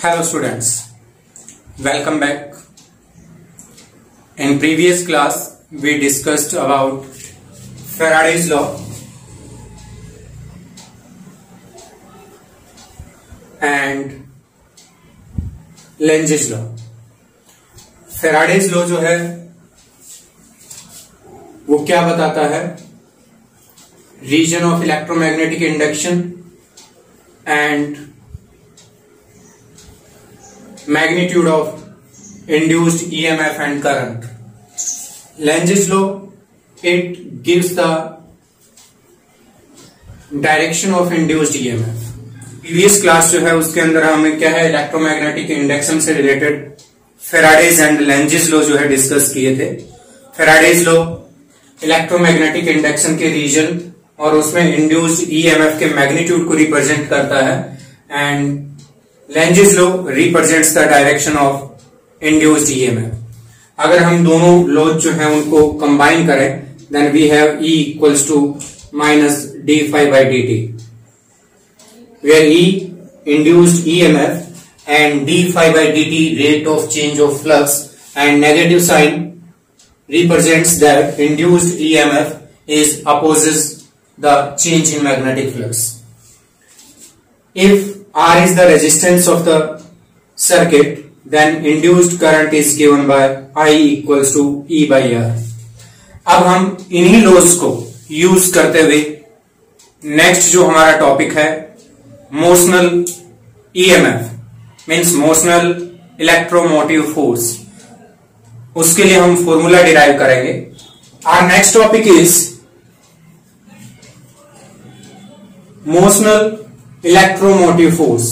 Hello students, welcome back. In previous class we discussed about Faraday's law and Lenge's law. Faraday's law जो है वो क्या बताता है? Region of electromagnetic induction and magnitude of induced EMF and current. Lenge's law, it gives the direction of induced EMF. Previous class जो है उसके अंदर हमें क्या है, इलेक्ट्रोमैग्नेटिक इंडक्शन से related Faraday's and Lenz's law जो है डिस्कस किए थे. फेराडेज लॉ इलेक्ट्रोमैग्नेटिक इंडक्शन के रीजन और उसमें इंड्यूस्ड ईएमएफ के मैग्नीट्यूड को रिप्रेजेंट करता है and Lenz's law represents the direction of induced EMF. अगर हम दोनों लॉ जो है उनको कंबाइन करें then we have E equals to minus d phi by D T, where E induced EMF and d phi by dt rate of change of flux and negative sign represents that induced EMF is opposes the change in magnetic flux. If R is the resistance of the circuit, then induced current is given by I equals to E by R. अब हम इन्हीं laws को use करते हुए next जो हमारा topic है motional EMF means motional electromotive force, उसके लिए हम फॉर्मूला डिराइव करेंगे. Our next topic is motional electromotive force.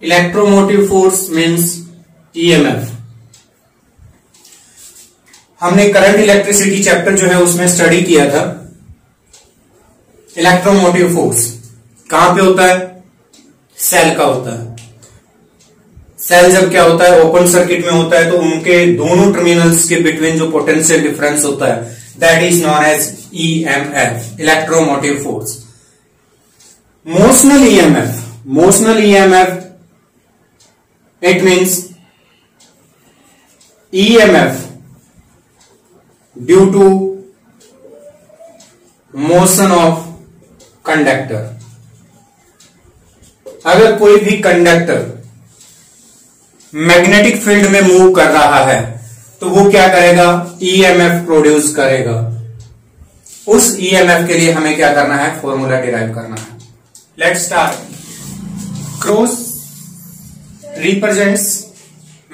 Electromotive force means EMF. हमने करंट इलेक्ट्रिसिटी चैप्टर जो है उसमें स्टडी किया था. इलेक्ट्रोमोटिव फोर्स कहां पे होता है? सेल का होता है. सेल जब क्या होता है, ओपन सर्किट में होता है, तो उनके दोनों टर्मिनल्स के बिटवीन जो पोटेंशियल डिफरेंस होता है that is known as EMF, electromotive force. Motional EMF it means EMF due to motion of conductor. अगर कोई भी कंडक्टर मैग्नेटिक फील्ड में मूव कर रहा है तो वो क्या करेगा? EMF प्रोड्यूस करेगा. उस EMF के लिए हमें क्या करना है? फॉर्मूला डिराइव करना है. Let's start. Cross represents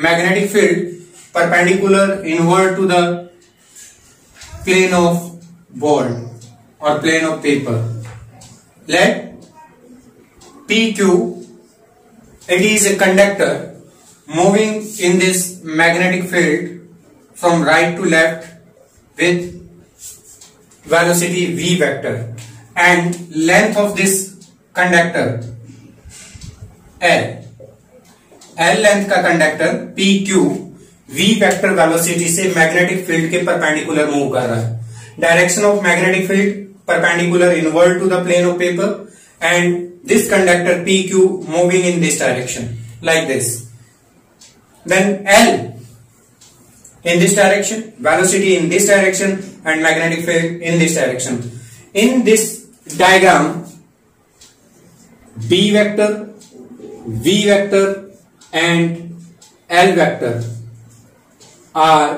magnetic field perpendicular inward to the plane of board or plane of paper. Let PQ, it is a conductor moving in this magnetic field from right to left with velocity v vector and length of this conductor L length का conductor PQ V vector velocity से magnetic field के perpendicular move कर रहा है. Direction of magnetic field perpendicular inward to the plane of paper and this conductor PQ moving in this direction like this. Then L in this direction, velocity in this direction and magnetic field in this direction. In this diagram B vector, V vector and L vector are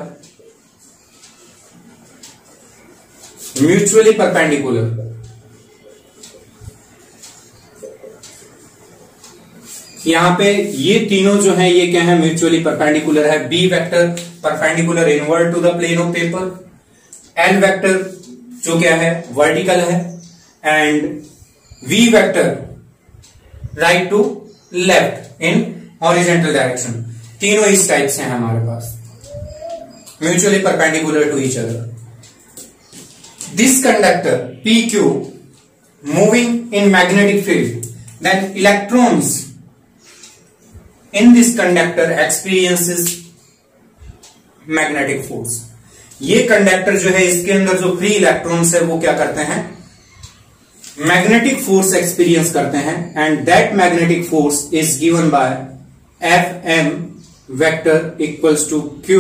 mutually perpendicular. यहां पे ये तीनों जो है ये क्या है? Mutually perpendicular है. B vector perpendicular inward to the plane of paper, L vector जो क्या है? वर्टिकल है and V vector right to left in horizontal direction. तीनों इस टाइप से हैं हमारे पास, mutually perpendicular to each other. This conductor PQ moving in magnetic field, then electrons in this conductor experiences magnetic force. ये conductor जो है इसके अंदर जो फ्री इलेक्ट्रॉन्स है वो क्या करते हैं, मैग्नेटिक फोर्स एक्सपीरियंस करते हैं, and that magnetic force is given by Fm vector equals to Q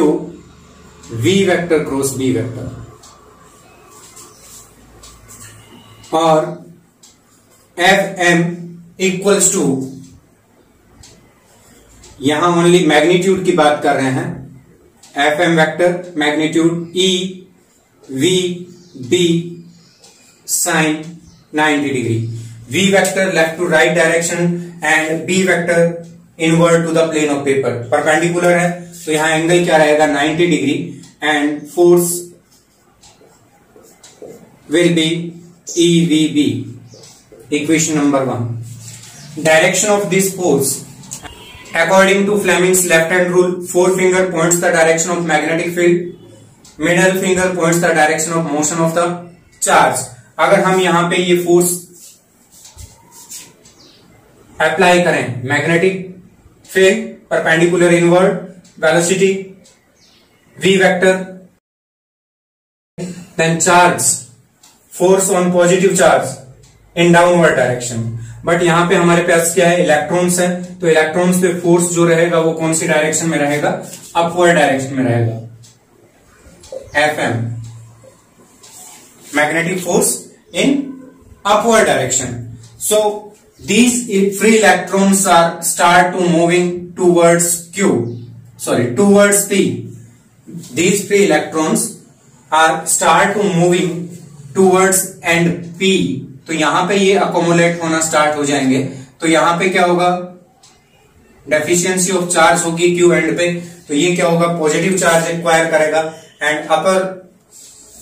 V vector cross B vector, और Fm इक्वल्स टू, यहां ओनली मैग्नीट्यूड की बात कर रहे हैं, Fm vector magnitude E V B sine 90 degree, V vector left to right direction and B vector inward to the plane of paper, perpendicular है तो यहां एंगल क्या रहेगा 90 degree, and force will B EVB, equation number 1। Direction of this force according to Fleming's left hand rule, forefinger points the direction of magnetic field, middle finger points the direction of motion of the charge। अगर हम यहां पे ये force apply करें, magnetic field perpendicular inward velocity v vector, then charge force on positive charge in downward direction, but यहां पे हमारे पास क्या है, इलेक्ट्रॉन्स है, तो इलेक्ट्रॉन्स पे फोर्स जो रहेगा वो कौन सी डायरेक्शन में रहेगा, अपवर्ड डायरेक्शन में रहेगा। Fm magnetic force in upward direction, so these free electrons are start to moving towards towards P, these free electrons are start to moving towards end P, तो यहां पे ये अकोमुलेट होना start हो जाएंगे, तो यहां पे क्या होगा, डेफिशिएंसी ऑफ चार्ज होगी Q एंड पे, तो ये क्या होगा, पॉजिटिव चार्ज एक्वायर करेगा, and upper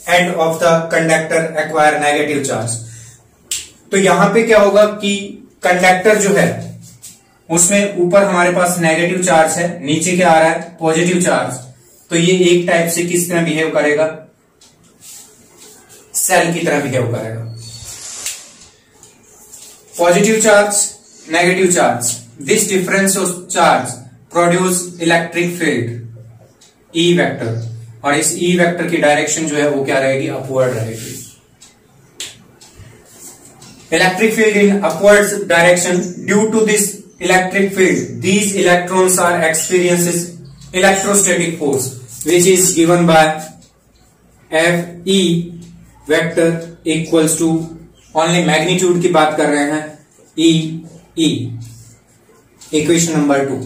end of the conductor acquire negative charge. तो यहां पे क्या होगा कि कंडक्टर जो है उसमें ऊपर हमारे पास नेगेटिव चार्ज है, नीचे क्या आ रहा है, पॉजिटिव चार्ज, तो ये एक टाइप से किस तरह बिहेव करेगा, सेल की तरह बिहेव करेगा। Positive charge negative charge, this difference of charge produce electric field E vector, और इस E वेक्टर की डायरेक्शन जो है वो क्या रहेगी, अपवर्ड रहेगी। Electric field in upward direction, due to this electric field these electrons are experiences electrostatic force which is given by Fe vector equals to, only magnitude की बात कर रहे हैं, E, equation number 2।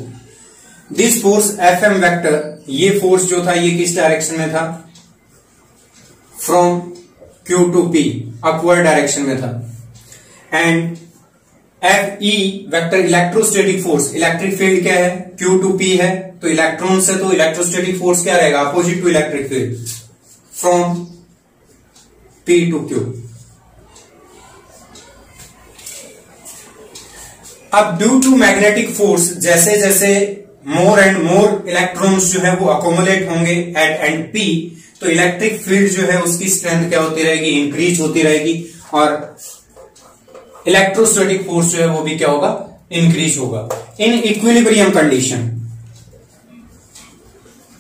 This force Fm vector, ये force जो था ये किस डायरेक्शन में था, from Q to P, upward direction में था, and Fe vector electrostatic force, electric field क्या है, Q टू P है, तो इलेक्ट्रॉन से तो इलेक्ट्रोस्टैटिक फोर्स क्या रहेगा, opposite to electric field, from P to Q। अब ड्यू टू मैग्नेटिक फोर्स जैसे जैसे मोर एंड मोर इलेक्ट्रॉन्स जो है वो अकोमुलेट होंगे एट एंड P, तो इलेक्ट्रिक फील्ड जो है उसकी स्ट्रेंथ क्या होती रहेगी, इंक्रीज होती रहेगी, और इलेक्ट्रोस्टैटिक फोर्स जो है वो भी क्या होगा, इंक्रीज होगा। In equilibrium condition,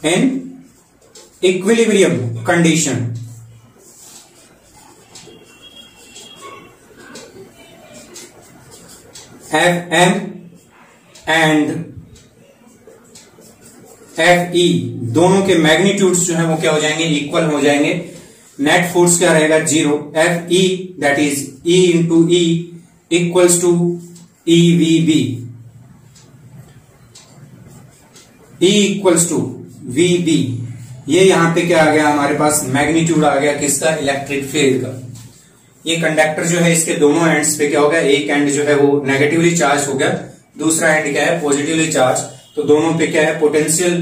in equilibrium condition Fm and Fe दोनों के मैग्नीट्यूड्स जो है वो क्या हो जाएंगे, इक्वल हो जाएंगे, नेट फोर्स क्या रहेगा, 0। Fe that is E into E equals to EVB, E equals to VB, ये यहां पे क्या आ गया, हमारे पास मैग्नीट्यूड आ गया किसका, इलेक्ट्रिक फील्ड का। ये कंडक्टर जो है इसके दोनों एंड्स पे क्या हो गया, एक एंड जो है वो नेगेटिवली चार्ज हो गया, दूसरा एंड क्या है, पॉजिटिवली चार्ज, तो दोनों पे क्या है, पोटेंशियल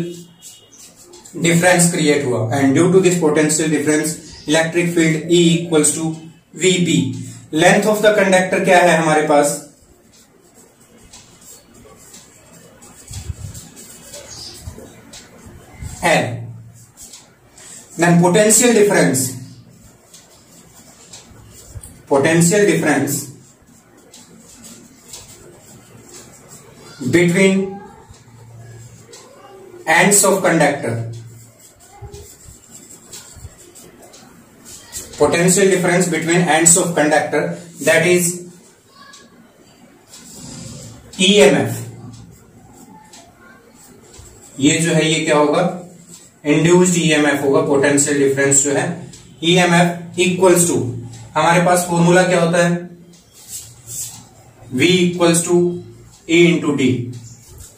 डिफरेंस क्रिएट हुआ, and due to this potential difference electric field E equals to VB। Length of the conductor क्या है हमारे पास, L, then potential difference between ends of conductor potential difference between ends of conductor, that is EMF. ये जो है ये क्या होगा, इंड्यूस्ड EMF होगा, पोटेंशियल डिफरेंस जो है EMF इक्वल्स टू, हमारे पास फॉर्मूला क्या होता है, V equals to E into d,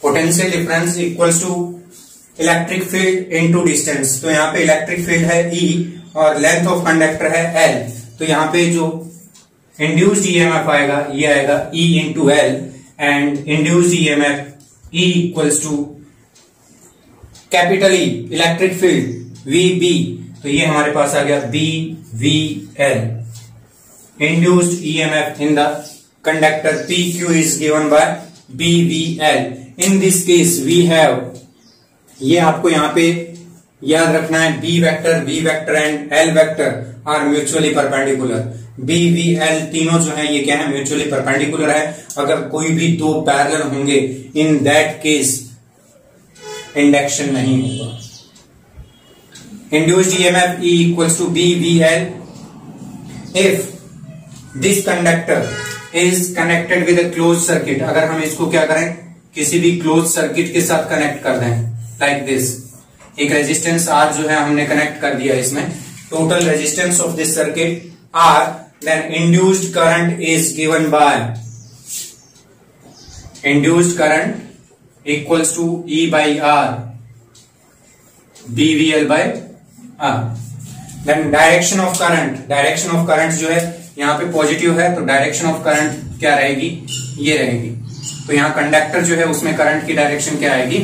potential difference equals to electric field into distance. तो यहाँ पे इलेक्ट्रिक फील्ड है E और लेंथ ऑफ कंडक्टर है L, तो यहाँ पे जो इंड्यूस्ड EMF आएगा ये आएगा E into L, and induced EMF E equals to capital E electric field VB, तो ये हमारे पास आ गया BVL। Induced EMF in the conductor PQ is given by BVL। In this case we have, ये आपको यहाँ पे याद रखना है, B vector and L vector are mutually perpendicular. BVL तीनों जो है ये क्या है, म्यूचुअली परपेंडिकुलर है। अगर कोई भी दो पैरेलल होंगे, इन दैट केस इंडक्शन नहीं होगा। Induced EMF E equals to BVL if this conductor is connected with a close circuit. अगर हम इसको क्या करें, किसी भी क्लोज सर्किट के साथ कनेक्ट कर दें, लाइक दिस, एक रेजिस्टेंस R जो है हमने कनेक्ट कर दिया इसमें, total resistance of this circuit R, then induced current is given by, induced current equals to E by R, BVL by R। then direction of current जो है यहाँ पे पॉजिटिव है, तो डायरेक्शन ऑफ करंट क्या रहेगी, ये रहेगी। तो यहाँ कंडक्टर जो है उसमें करंट की डायरेक्शन क्या आएगी,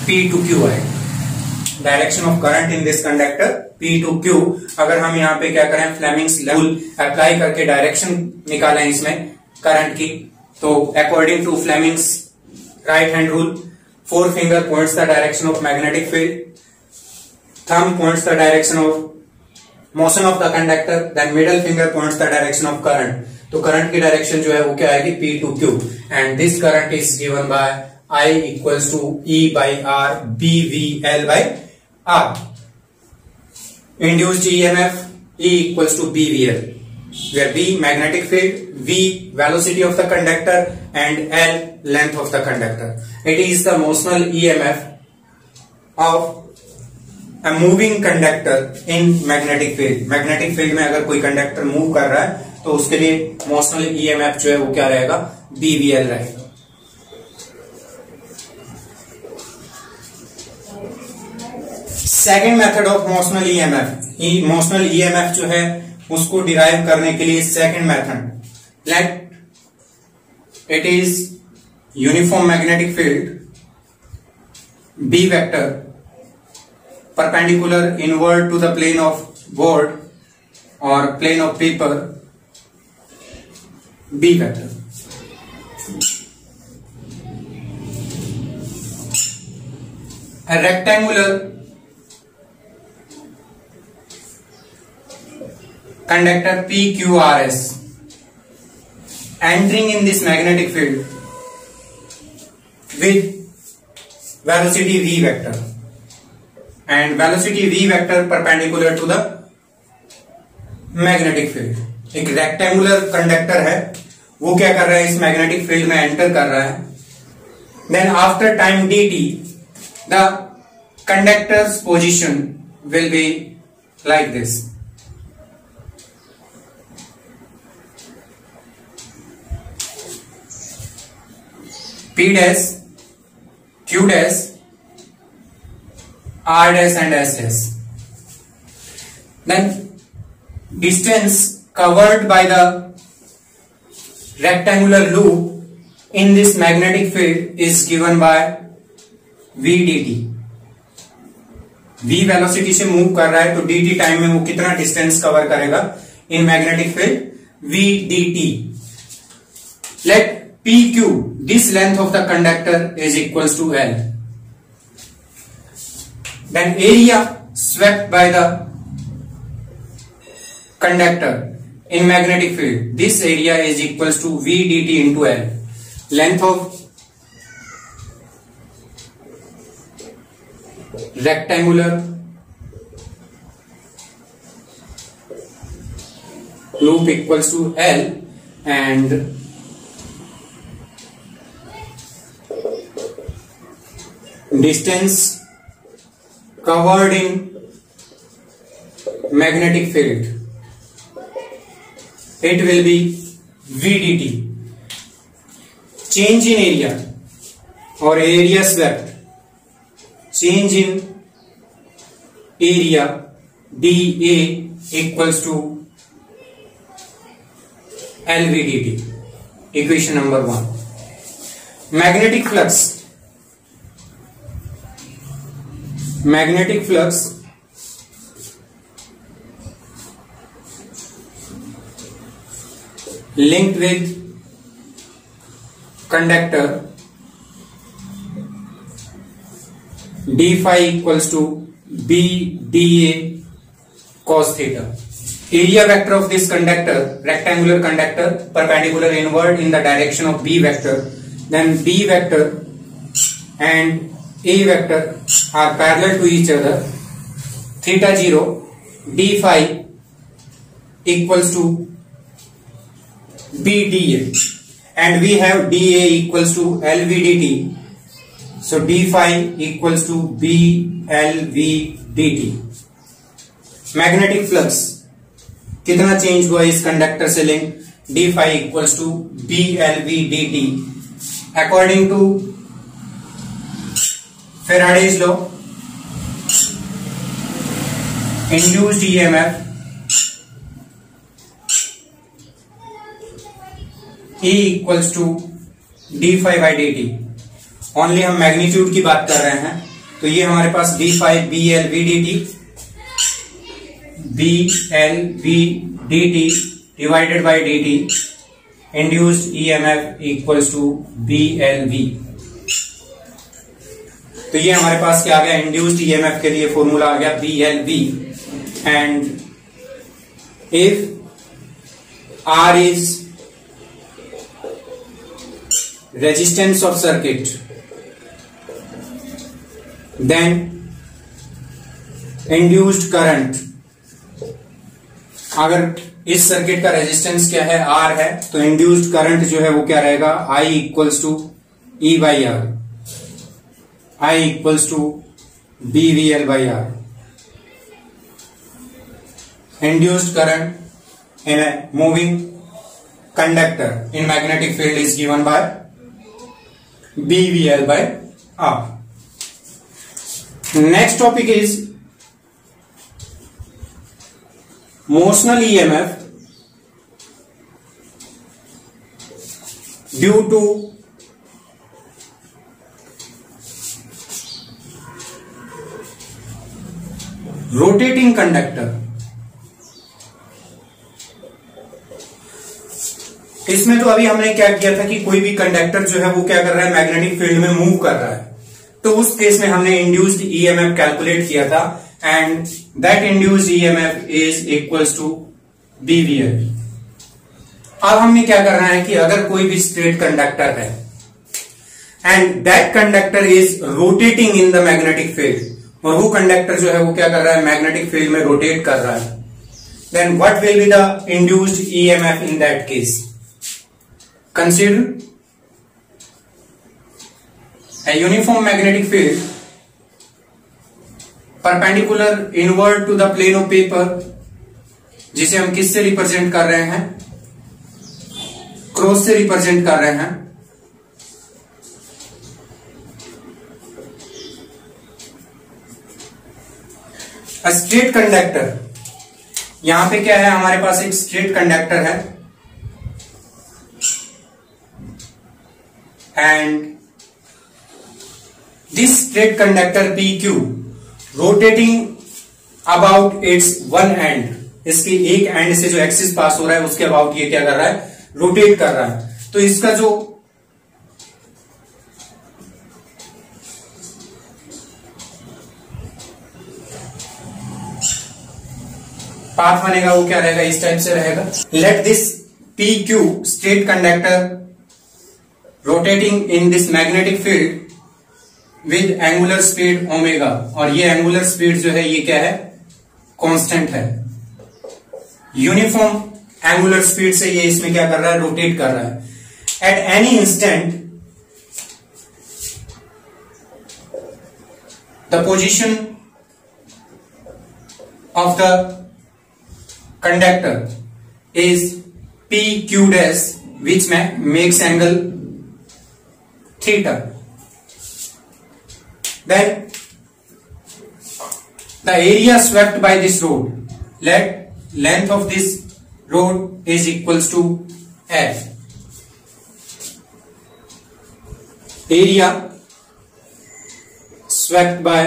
P to Q आएगी। Direction of current in this conductor P to Q। अगर हम यहाँ पे क्या करें, फ्लेमिंग्स रूल अप्लाई करके डायरेक्शन निकालें इसमें करंट की, तो according to Fleming's right hand rule, 4 finger points the direction of magnetic field, thumb points the direction of motion of the conductor, then middle finger points the direction of current। तो current की direction जो है वो क्या आएगी, P to Q, and this current is given by I equals to E by R BVL by R। Induced EMF E equals to BVL, where B magnetic field, V velocity of the conductor, and L length of the conductor. It is the motional EMF of a moving conductor in magnetic field। magnetic field में अगर कोई conductor move कर रहा है तो उसके लिए motional EMF जो है वो क्या रहेगा, BVL रहेगा। Second method of motional EMF, motional EMF जो है उसको डिराइव करने के लिए second method, let it is uniform magnetic field B vector perpendicular inward to the plane of board or plane of paper, B vector। A rectangular conductor PQRS entering in this magnetic field with velocity V vector, and velocity V vector perpendicular to the magnetic field। एक rectangular conductor है, वो क्या कर रहा है, इस magnetic field में enter कर रहा है। Then after time dt the conductor's position will be like this। P dash, Q dash, R dash and S dash। Then distance covered by the rectangular loop in this magnetic field is given by V dt। V velocity से move कर रहा है तो dt time में वो कितना distance cover करेगा in magnetic field, V dt। Let PQ, this length of the conductor is equals to L। Then area swept by the conductor in magnetic field, this area is equals to V dt into L। length of rectangular loop equals to L and distance covered in magnetic field, it will be VDT. Change in area or area swept, change in area dA equals to LVDT. Equation number 1. Magnetic flux linked with conductor d phi equals to B dA cos theta. Area vector of this conductor, rectangular conductor, perpendicular inward in the direction of B vector, then B vector and A vector are parallel to each other. Theta 0 d phi equals to B dA, and we have dA equals to LVDT. So d phi equals to B LVDT. Magnetic flux कितना change हुआ इस conductor से link, d phi equals to B LVDT. According to Faraday's law, induced EMF E equals to d phi by dt. Only हम magnitude की बात कर रहे हैं, तो ये हमारे पास d phi BLVDT divided by dt, induced EMF equals to BLV. तो ये हमारे पास क्या आ गया, इंड्यूस्ड EMF के लिए फॉर्मूला आ गया BLV. And if R is resistance of circuit, then induced current, अगर इस सर्किट का रेजिस्टेंस क्या है, R है, तो इंड्यूस्ड करंट जो है वो क्या रहेगा, I equals to E by R, I equals to BVL by R. Induced current in a moving conductor in magnetic field is given by BVL by R. Next topic is motional EMF due to rotating conductor. इसमें तो अभी हमने क्या किया था कि कोई भी कंडक्टर जो है वो क्या कर रहा है, मैग्नेटिक फील्ड में मूव कर रहा है, तो उस केस में हमने इंड्यूस्ड ईएमएफ कैलकुलेट किया था and that induced EMF is equals to BVL. अब हमने क्या करना है कि अगर कोई भी स्ट्रेट कंडक्टर है and that conductor is rotating in the magnetic field, और वो कंडक्टर जो है वो क्या कर रहा है, मैग्नेटिक फील्ड में रोटेट कर रहा है, then what will be the induced EMF in that case. Consider a uniform magnetic field perpendicular inward to the plane of paper, जिसे हम किससे रिप्रेजेंट कर रहे हैं, क्रॉस से रिप्रेजेंट कर रहे हैं. A straight conductor, यहां पे क्या है, हमारे पास एक स्ट्रेट कंडक्टर है and this straight conductor PQ rotating about its one end, इसके एक एंड से जो एक्सिस पास हो रहा है उसके अबाउट ये क्या कर रहा है, रोटेट कर रहा है. तो इसका जो पाथ बनेगा वो क्या रहेगा, इस टाइप से रहेगा. Let this PQ straight conductor rotating in this magnetic field with angular speed omega, और ये angular speed जो है ये क्या है, कांस्टेंट है. यूनिफॉर्म एंगुलर स्पीड से ये इसमें क्या कर रहा है, रोटेट कर रहा है। At any instant the position of the conductor is P Q dash which makes angle theta. Then the area swept by this road, let length of this road is equals to L. Area swept by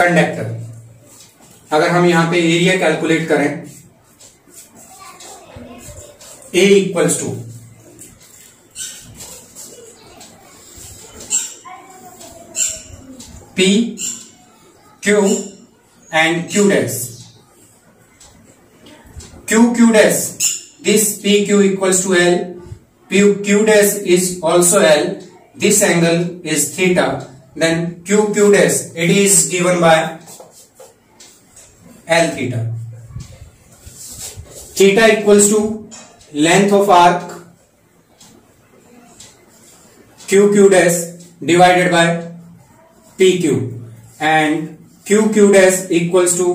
conductor. अगर हम यहां पे area calculate करें, A equals to P, Q and Q dash. Q dash. This PQ equals to L. Q dash is also L. This angle is theta. Then Q dash. It is given by L theta. Theta equals to length of arc Q dash divided by PQ and QQ dash equals to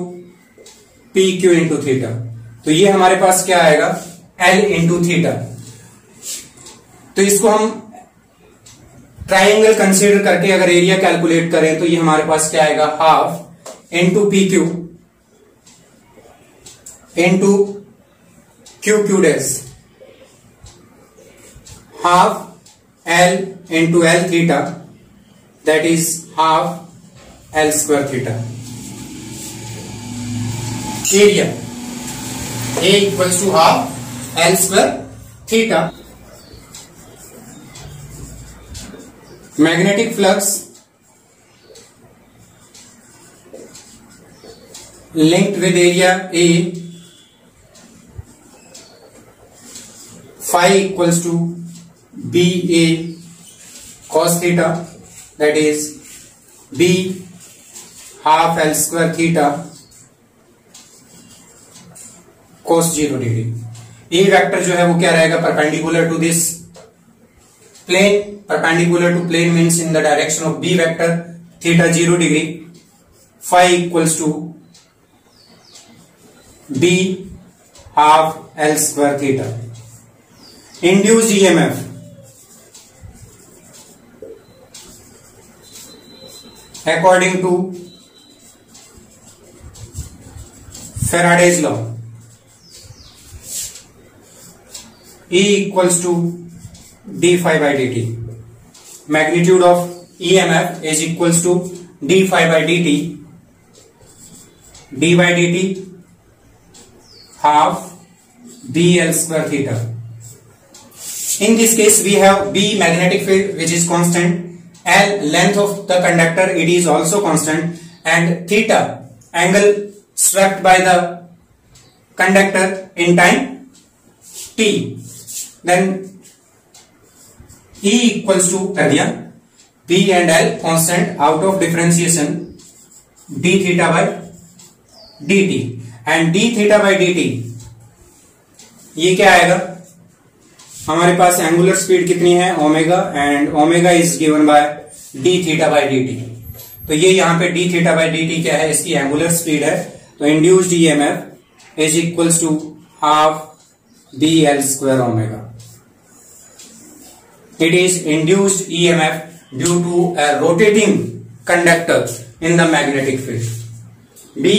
PQ into theta. तो ये हमारे पास क्या आएगा, L into theta। तो इसको हम triangle consider करके अगर एरिया कैलकुलेट करें तो ये हमारे पास क्या आएगा, half into PQ into QQ dash, half L into L theta, that is half L square theta. Area A equals to half L square theta. Magnetic flux linked with area A, phi equals to BA cos theta, that is B half L square theta cos 0 degree. A vector जो है वो क्या रहेगा, perpendicular to this plane. Perpendicular to plane means in the direction of B vector, theta 0 degree. Phi equals to B half L square theta. Induced EMF according to Faraday's law, E equals to d phi by dt. Magnitude of EMF is equals to d phi by dt, d by dt half b L square theta. In this case we have B magnetic field which is constant, L length of the conductor, it is also constant, and theta angle swept by the conductor in time t. Then E equals to कर दिया, B and L constant, out of differentiation d theta by dt, and d theta by dt ये क्या आएगा, हमारे पास angular speed कितनी है, omega, and omega is given by d theta by d t. तो ये यहाँ पे d theta by d t क्या है, इसकी एंगुलर स्पीड है। तो induced EMF is equals to half B L square omega. It is induced EMF due to a rotating conductor in the magnetic field. B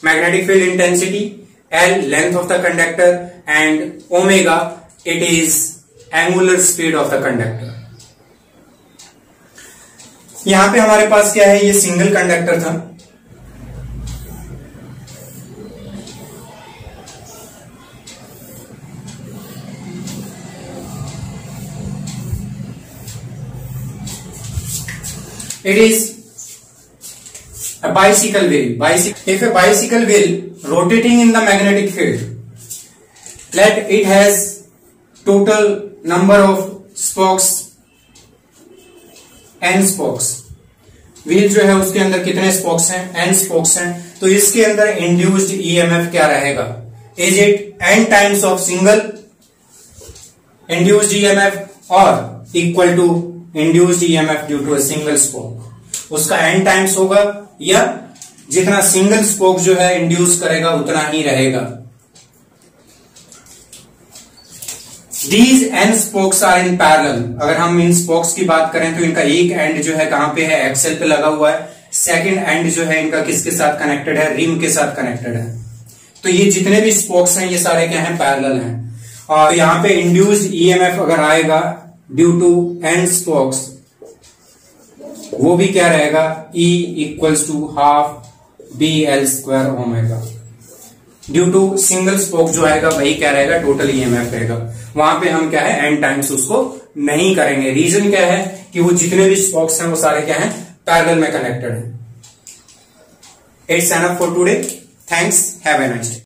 magnetic field intensity, L length of the conductor, and omega it is angular speed of the conductor। यहां पे हमारे पास क्या है, ये single conductor था, it is a bicycle wheel. If a bicycle wheel rotating in the magnetic field, let it has total number of spokes, n spokes, wheel जो है उसके अंदर कितने स्पोक्स हैं, n स्पोक्स हैं, तो इसके अंदर इंड्यूस्ड ईएमएफ क्या रहेगा, is it n times of single induced EMF और equal to induced EMF due to a single spoke, उसका n टाइम्स होगा या जितना सिंगल स्पोक जो है इंड्यूस करेगा उतना ही रहेगा। These n spokes are in parallel। अगर हम इन स्पोक्स की बात करें तो इनका एक एंड जो है कहां पे है, एक्सेल पे लगा हुआ है, सेकंड एंड जो है इनका किसके साथ कनेक्टेड है, रिम के साथ कनेक्टेड है। तो ये जितने भी स्पोक्स हैं ये सारे क्या हैं, पैरेलल हैं। और यहां पे इंड्यूस्ड ईएमएफ अगर आएगा ड्यू टू n स्पोक्स, वो भी क्या रहेगा, E equals to half BL² omega. Due to single spoke जो आएगा वही क्या रहेगा, टोटल ईएमएफ रहेगा। वहां पे हम क्या है n टाइम्स उसको नहीं करेंगे। रीजन क्या है कि वो जितने भी स्पोक्स हैं वो सारे क्या हैं, पैरेलल में कनेक्टेड हैं। It's enough for today. Thanks, have a nice day.